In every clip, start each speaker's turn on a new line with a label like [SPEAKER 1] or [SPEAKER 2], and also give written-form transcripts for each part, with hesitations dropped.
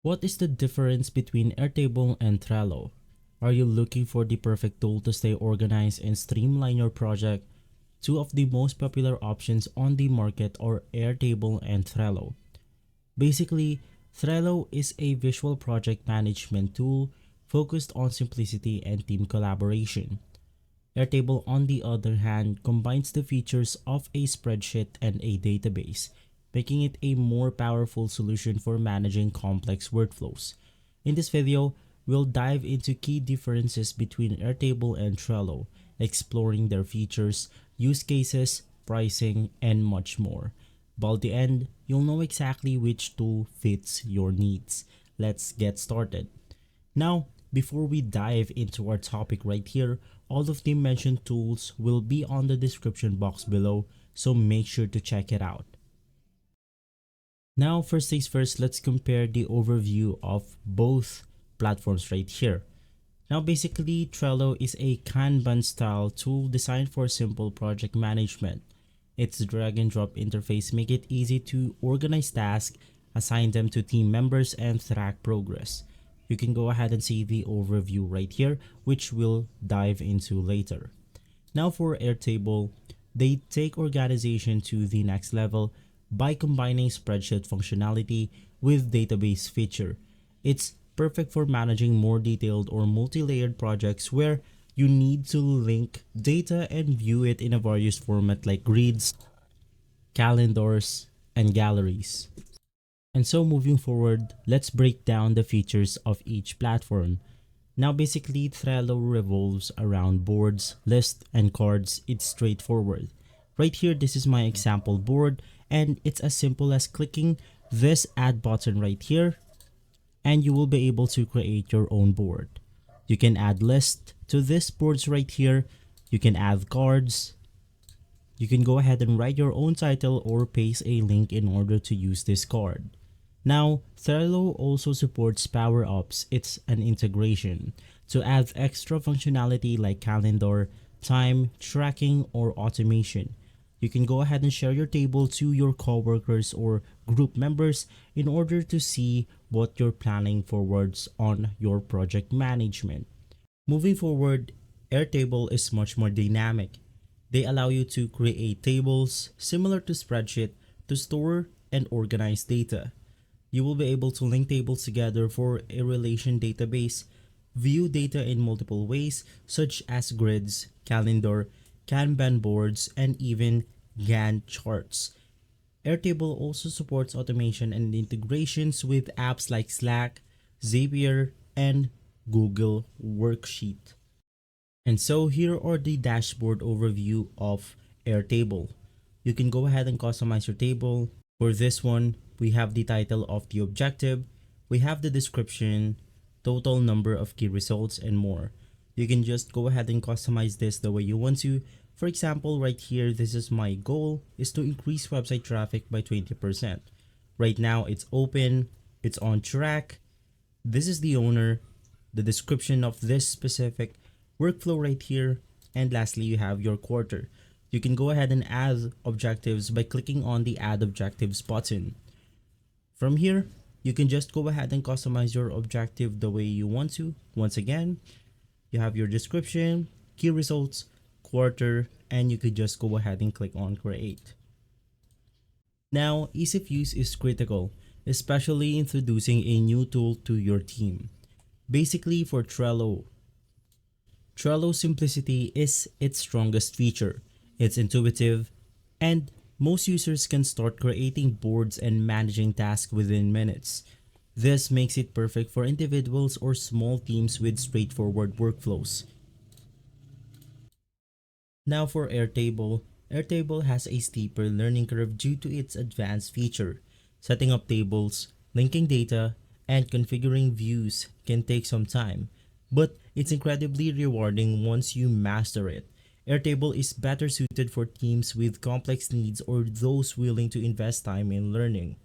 [SPEAKER 1] What is the difference between Airtable and Trello? Are you looking for the perfect tool to stay organized and streamline your project? Two of the most popular options on the market are Airtable and Trello. Basically, Trello is a visual project management tool focused on simplicity and team collaboration. Airtable, on the other hand, combines the features of a spreadsheet and a database, making it a more powerful solution for managing complex workflows. In this video, we'll dive into key differences between Airtable and Trello, exploring their features, use cases, pricing, and much more. By the end, you'll know exactly which tool fits your needs. Let's get started. Now, before we dive into our topic right here, all of the mentioned tools will be on the description box below, so make sure to check it out. Now, first things first, let's compare the overview of both platforms right here. Now, basically, Trello is a Kanban style tool designed for simple project management. Its drag and drop interface make it easy to organize tasks, assign them to team members, and track progress. You can go ahead and see the overview right here, which we'll dive into later. Now for Airtable, they take organization to the next level by combining spreadsheet functionality with database feature. It's perfect for managing more detailed or multi-layered projects where you need to link data and view it in a various format like grids, calendars, and galleries. And so moving forward, let's break down the features of each platform. Now basically Trello revolves around boards, lists, and cards. It's straightforward. Right here, this is my example board, and it's as simple as clicking this add button right here, and you will be able to create your own board. You can add lists to this boards right here. You can add cards. You can go ahead and write your own title or paste a link in order to use this card. Now, Trello also supports power-ups. It's an integration to add extra functionality like calendar, time, tracking, or automation. You can go ahead and share your table to your coworkers or group members in order to see what you're planning forwards on your project management. Moving forward, Airtable is much more dynamic. They allow you to create tables similar to spreadsheet to store and organize data. You will be able to link tables together for a relation database, view data in multiple ways such as grids, calendar, Kanban boards, and even Gantt charts. Airtable also supports automation and integrations with apps like Slack, Zapier, and Google Worksheet. And so here are the dashboard overview of Airtable. You can go ahead and customize your table. For this one, we have the title of the objective, we have the description, total number of key results, and more. You can just go ahead and customize this the way you want to. For example, right here, this is my goal is to increase website traffic by 20%. Right now, it's open, it's on track. This is the owner, the description of this specific workflow right here, and lastly, you have your quarter. You can go ahead and add objectives by clicking on the Add Objectives button. From here, you can just go ahead and customize your objective the way you want to. Once again, you have your description, key results, quarter, and you could just go ahead and click on Create. Now, ease of use is critical, especially introducing a new tool to your team. Basically, for Trello, Trello simplicity is its strongest feature. It's intuitive, and most users can start creating boards and managing tasks within minutes. This makes it perfect for individuals or small teams with straightforward workflows. Now for Airtable, Airtable has a steeper learning curve due to its advanced feature. Setting up tables, linking data, and configuring views can take some time, but it's incredibly rewarding once you master it. Airtable is better suited for teams with complex needs or those willing to invest time in learning.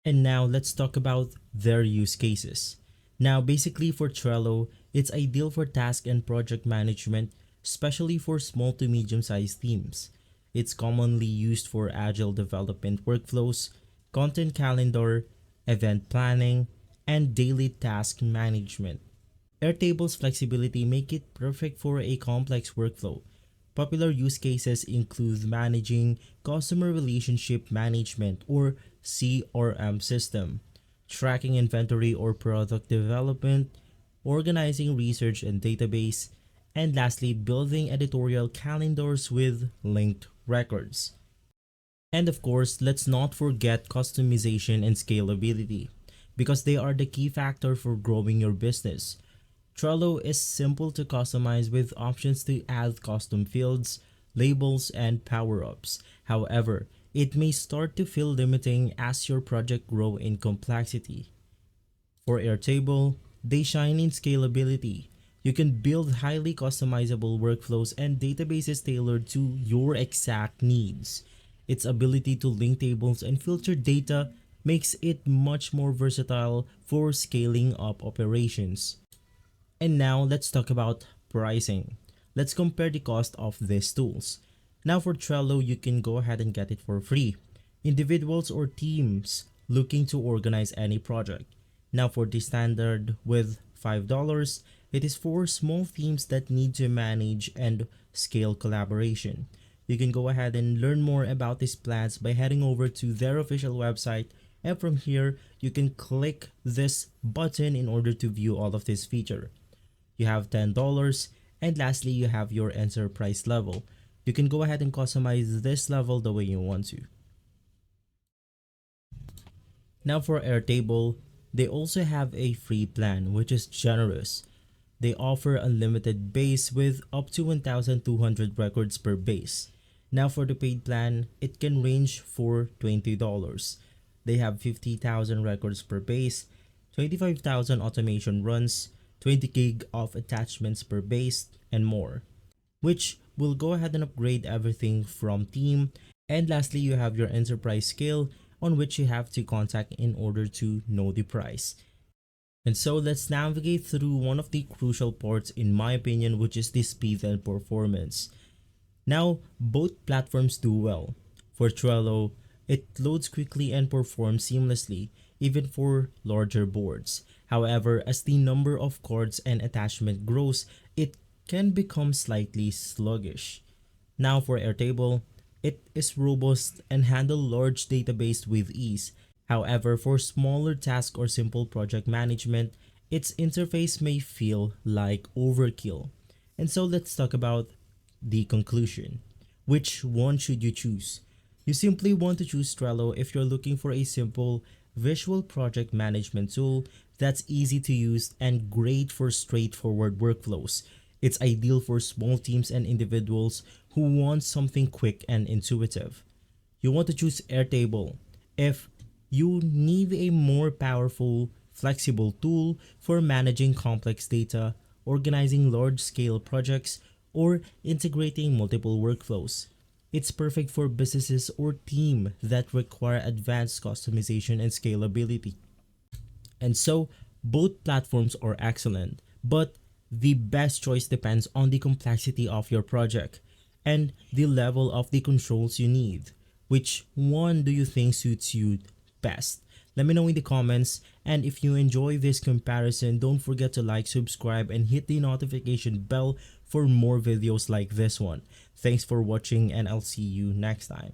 [SPEAKER 1] And now let's talk about their use cases. Now basically for Trello, it's ideal for task and project management, especially for small to medium-sized teams. It's commonly used for agile development workflows, content calendar, event planning, and daily task management. Airtable's flexibility make it perfect for a complex workflow. Popular use cases include managing customer relationship management or CRM system, tracking inventory or product development, organizing research and database, and lastly, building editorial calendars with linked records. And of course, let's not forget customization and scalability because they are the key factor for growing your business. Trello is simple to customize with options to add custom fields, labels, and power-ups. However, it may start to feel limiting as your project grow in complexity. For Airtable, they shine in scalability. You can build highly customizable workflows and databases tailored to your exact needs. Its ability to link tables and filter data makes it much more versatile for scaling up operations. And now let's talk about pricing. Let's compare the cost of these tools. Now for Trello, you can go ahead and get it for free. Individuals or teams looking to organize any project. Now for the standard with $5, it is for small teams that need to manage and scale collaboration. You can go ahead and learn more about these plans by heading over to their official website, and from here you can click this button in order to view all of this feature. You have $10, and lastly you have your enterprise level. You can go ahead and customize this level the way you want to. Now for Airtable, they also have a free plan which is generous. They offer unlimited base with up to 1,200 records per base. Now for the paid plan, it can range for $20. They have 50,000 records per base, 25,000 automation runs, 20 gig of attachments per base, and more, which will go ahead and upgrade everything from team. And lastly, you have your enterprise scale on which you have to contact in order to know the price. And so let's navigate through one of the crucial parts in my opinion, which is the speed and performance. Now, both platforms do well. For Trello, it loads quickly and performs seamlessly, even for larger boards. However, as the number of cards and attachment grows, it can become slightly sluggish. Now for Airtable, it is robust and handle large database with ease. However, for smaller tasks or simple project management, its interface may feel like overkill. And so let's talk about the conclusion. Which one should you choose? You simply want to choose Trello if you're looking for a simple visual project management tool that's easy to use and great for straightforward workflows. It's ideal for small teams and individuals who want something quick and intuitive. You want to choose Airtable if you need a more powerful, flexible tool for managing complex data, organizing large-scale projects, or integrating multiple workflows. It's perfect for businesses or teams that require advanced customization and scalability. And so, both platforms are excellent, but the best choice depends on the complexity of your project and the level of the controls you need. Which one do you think suits you best? Let me know in the comments, and if you enjoy this comparison, don't forget to like, subscribe, and hit the notification bell for more videos like this one. Thanks for watching, and I'll see you next time.